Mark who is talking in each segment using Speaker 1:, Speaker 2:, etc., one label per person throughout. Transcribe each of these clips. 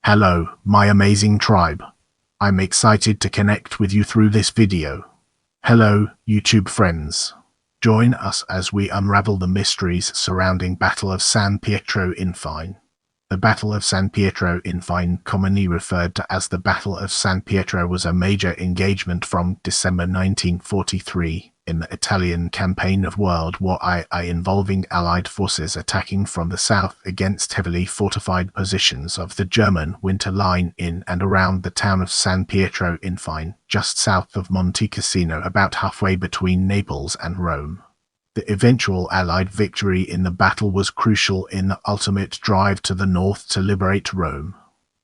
Speaker 1: Hello, my amazing tribe. I'm excited to connect with you through this video. Hello, YouTube friends. Join us as we unravel the mysteries surrounding Battle of San Pietro Infine. The Battle of San Pietro Infine, commonly referred to as the Battle of San Pietro, was a major engagement from December 1943 in the Italian campaign of World War I involving Allied forces attacking from the south against heavily fortified positions of the German Winter Line in and around the town of San Pietro Infine, just south of Monte Cassino, about halfway between Naples and Rome. The eventual Allied victory in the battle was crucial in the ultimate drive to the north to liberate Rome.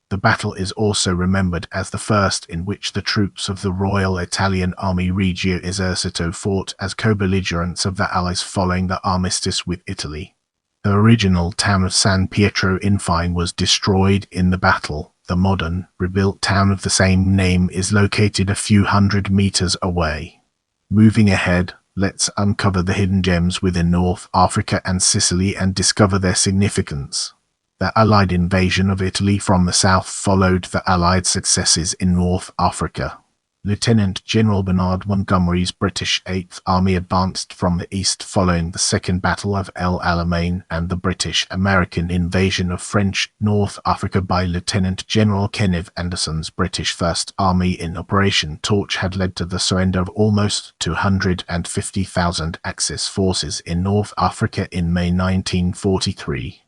Speaker 1: The battle is also remembered as the first in which the troops of the Royal Italian Army Regio Esercito fought as co-belligerents of the Allies following the armistice with Italy. The original town of San Pietro Infine was destroyed in the battle. The modern, rebuilt town of the same name is located a few hundred meters away. Moving ahead, let's uncover the hidden gems within North Africa and Sicily and discover their significance. The Allied invasion of Italy from the south followed the Allied successes in North Africa. Lieutenant General Bernard Montgomery's British 8th Army advanced from the east following the Second Battle of El Alamein and the British-American invasion of French North Africa by Lieutenant General Kenneth Anderson's British First Army in Operation Torch had led to the surrender of almost 250,000 Axis forces in North Africa in May 1943.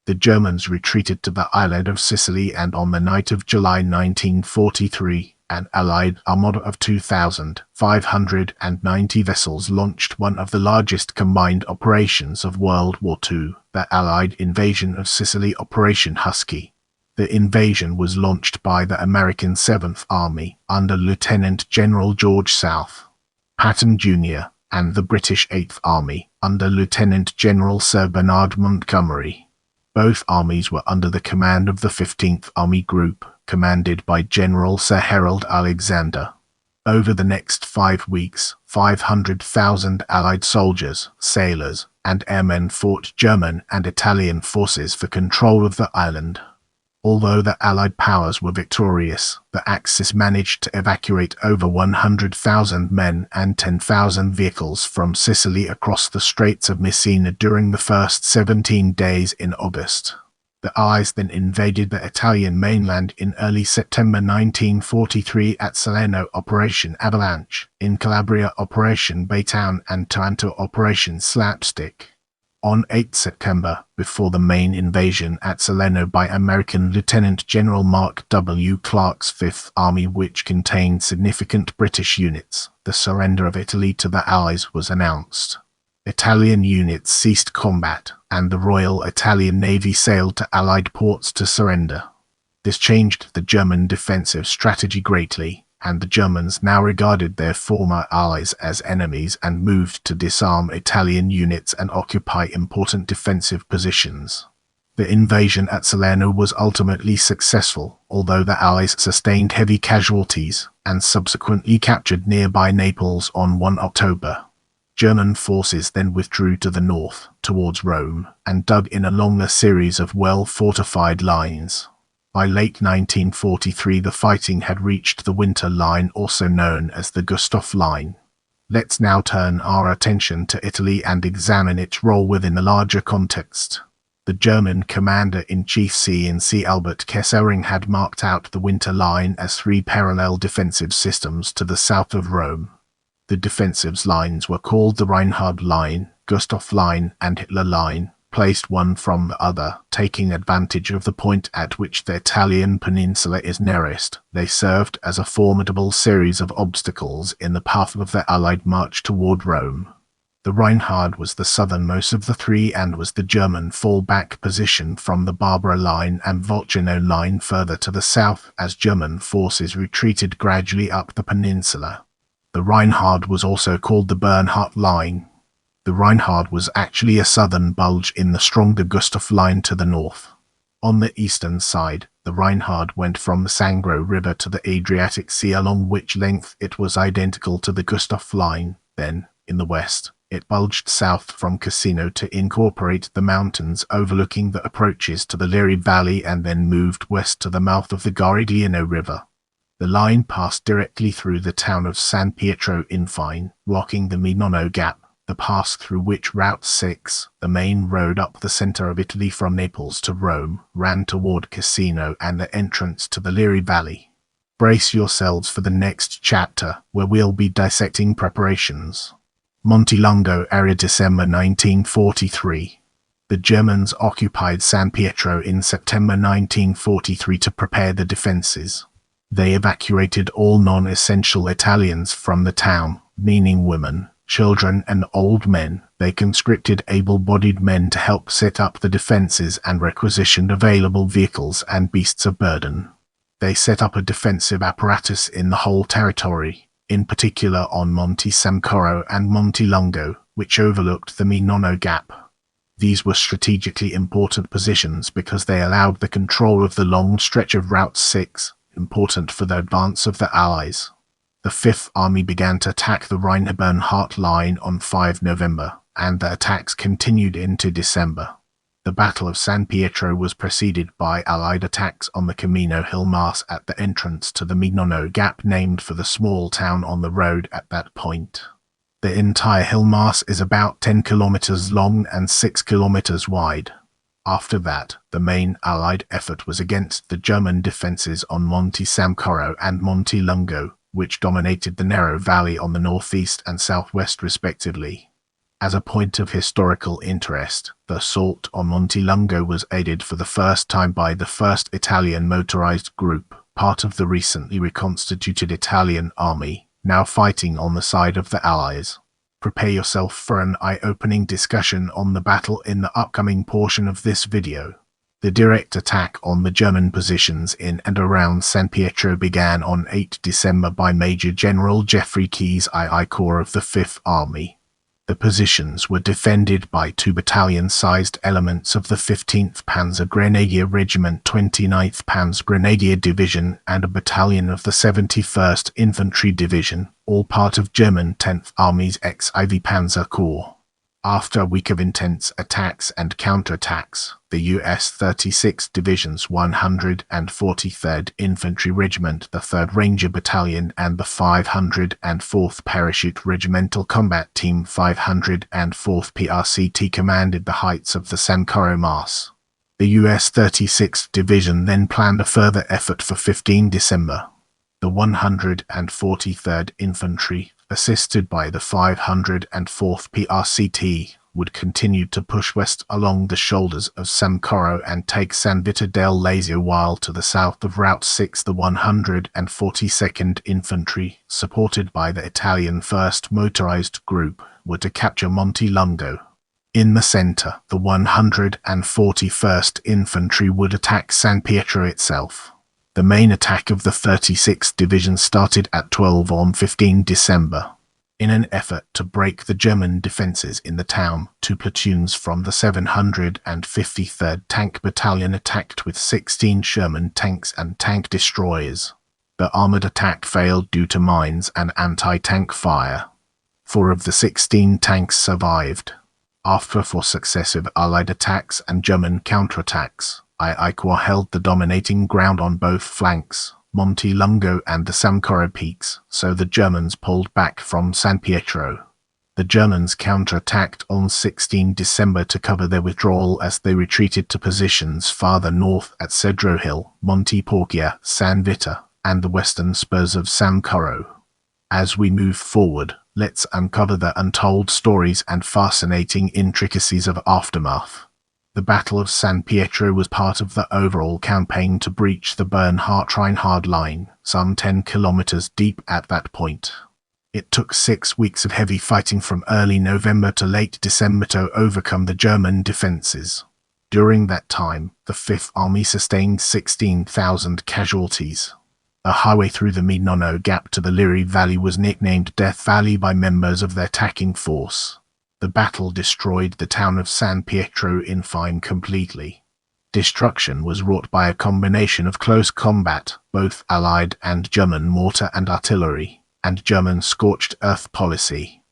Speaker 1: The Germans retreated to the island of Sicily, and on the night of July 1943, an Allied armada of 2,590 vessels launched one of the largest combined operations of World War II, the Allied invasion of Sicily, Operation Husky. The invasion was launched by the American 7th Army under Lieutenant General George South Patton Jr. and the British 8th Army under Lieutenant General Sir Bernard Montgomery. Both armies were under the command of the 15th Army Group, commanded by General Sir Harold Alexander. Over the next 5 weeks, 500,000 Allied soldiers, sailors, and airmen fought German and Italian forces for control of the island. Although the Allied powers were victorious, the Axis managed to evacuate over 100,000 men and 10,000 vehicles from Sicily across the Straits of Messina during the first 17 days in August. The Allies then invaded the Italian mainland in early September 1943 at Salerno, Operation Avalanche, in Calabria Operation Baytown, and Taranto Operation Slapstick. On 8 September, before the main invasion at Salerno by American Lieutenant General Mark W. Clark's 5th Army, which contained significant British units, the surrender of Italy to the Allies was announced. Italian units ceased combat, and the Royal Italian Navy sailed to Allied ports to surrender. This changed the German defensive strategy greatly, and the Germans now regarded their former allies as enemies and moved to disarm Italian units and occupy important defensive positions. The invasion at Salerno was ultimately successful, although the Allies sustained heavy casualties and subsequently captured nearby Naples on 1 October. German forces then withdrew to the north, towards Rome, and dug in along a series of well-fortified lines. By late 1943, the fighting had reached the Winter Line, also known as the Gustav Line. Let's now turn our attention to Italy and examine its role within the larger context. The German Commander-in-Chief C. Albert Kesselring had marked out the Winter Line as 3 parallel defensive systems to the south of Rome. The defensive lines were called the Reinhard Line, Gustav Line, and Hitler Line, placed one from the other, taking advantage of the point at which the Italian peninsula is nearest. They served as a formidable series of obstacles in the path of the Allied march toward Rome. The Reinhard was the southernmost of the 3 and was the German fallback position from the Barbara Line and Volturno Line further to the south as German forces retreated gradually up the peninsula. The Reinhard was also called the Bernhardt Line. The Reinhard was actually a southern bulge in the stronger Gustav Line to the north. On the eastern side, the Reinhard went from the Sangro River to the Adriatic Sea, along which length it was identical to the Gustav Line. Then, in the west, It bulged south from Cassino to incorporate the mountains overlooking the approaches to the Liri Valley and then moved west to the mouth of the Garigliano River. The line passed directly through the town of San Pietro Infine, blocking the Minono Gap, the pass through which Route 6, the main road up the center of Italy from Naples to Rome, ran toward Cassino and the entrance to the Liri Valley. Brace yourselves for the next chapter, where we'll be dissecting preparations. Montelungo area, December 1943. The Germans occupied San Pietro in September 1943 to prepare the defenses. They evacuated all non-essential Italians from the town, meaning women, children and old men. They conscripted able-bodied men to help set up the defenses and requisitioned available vehicles and beasts of burden. They set up a defensive apparatus in the whole territory, in particular on Monte Samcoro and Monte Lungo, which overlooked the Minono Gap. These were strategically important positions because they allowed the control of the long stretch of Route 6, important for the advance of the Allies. The Fifth Army began to attack the Rhine-Bernhardt line on 5 November, and the attacks continued into December. The Battle of San Pietro was preceded by Allied attacks on the Camino Hill Mass at the entrance to the Minono Gap, named for the small town on the road at that point. The entire hill mass is about 10 kilometers long and 6 kilometers wide. After that, the main Allied effort was against the German defenses on Monte Samcoro and Monte Lungo, which dominated the narrow valley on the northeast and southwest respectively. As a point of historical interest, the assault on Monte Lungo was aided for the first time by the 1st Italian Motorized Group, part of the recently reconstituted Italian army, now fighting on the side of the Allies. Prepare yourself for an eye-opening discussion on the battle in the upcoming portion of this video. The direct attack on the German positions in and around San Pietro began on 8 December by Major General Geoffrey Keyes II Corps of the Fifth Army. The positions were defended by 2 battalion-sized elements of the 15th Panzer Grenadier Regiment, 29th Panzer Grenadier Division, and a battalion of the 71st Infantry Division, all part of German 10th Army's XIV Panzer Corps. After a week of intense attacks and counterattacks, the US 36th Division's 143rd Infantry Regiment, the 3rd Ranger Battalion, and the 504th Parachute Regimental Combat Team 504th PRCT commanded the heights of the Samcoro Mass. The US 36th Division then planned a further effort for 15 December. The 143rd Infantry, assisted by the 504th PRCT, would continue to push west along the shoulders of Samcoro and take San Vito del Lazio, while to the south of Route 6 the 142nd Infantry, supported by the Italian 1st Motorized Group, were to capture Monte Lungo. In the center, the 141st Infantry would attack San Pietro itself. The main attack of the 36th Division started at 12 on 15 December. In an effort to break the German defenses in the town, 2 platoons from the 753rd Tank Battalion attacked with 16 Sherman tanks and tank destroyers. The armored attack failed due to mines and anti-tank fire. 4 of the 16 tanks survived. After 4 successive Allied attacks and German counterattacks, II Corps held the dominating ground on both flanks, Monte Lungo and the Samcoro peaks, so the Germans pulled back from San Pietro. The Germans counterattacked on 16 December to cover their withdrawal as they retreated to positions farther north at Cedro Hill, Monte Porcia, San Vito, and the western spurs of Samcoro. As we move forward, let's uncover the untold stories and fascinating intricacies of aftermath. The Battle of San Pietro was part of the overall campaign to breach the Bernhardt-Reinhard line, some 10 kilometers deep at that point. It took 6 weeks of heavy fighting from early November to late December to overcome the German defenses. During that time, the Fifth Army sustained 16,000 casualties. The highway through the Minono Gap to the Liri Valley was nicknamed Death Valley by members of the attacking force. The battle destroyed the town of San Pietro Infine completely. Destruction was wrought by a combination of close combat, both Allied and German mortar and artillery, and German scorched earth policy.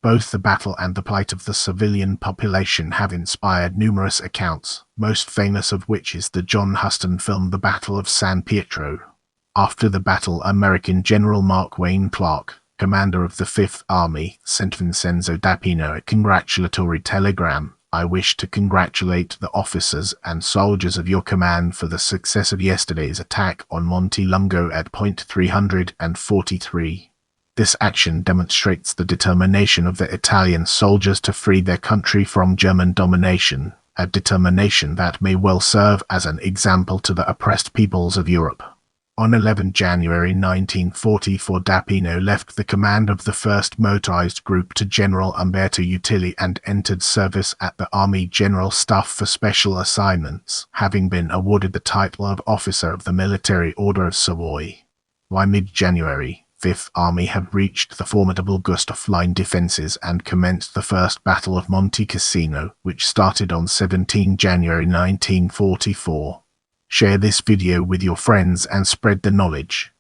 Speaker 1: Both the battle and the plight of the civilian population have inspired numerous accounts, most famous of which is the John Huston film The Battle of San Pietro. After the battle, American General Mark Wayne Clark, commander of the Fifth Army, sent Vincenzo d'Apino a congratulatory telegram. "I wish to congratulate the officers and soldiers of your command for the success of yesterday's attack on Monte Lungo at point 343. This action demonstrates the determination of the Italian soldiers to free their country from German domination, a determination that may well serve as an example to the oppressed peoples of Europe." On 11 January 1944, d'Apino left the command of the 1st Motorized Group to General Umberto Utili and entered service at the Army General Staff for Special Assignments, having been awarded the title of Officer of the Military Order of Savoy. By mid-January, 5th Army had reached the formidable Gustav Line defences and commenced the First Battle of Monte Cassino, which started on 17 January 1944. Share this video with your friends and spread the knowledge.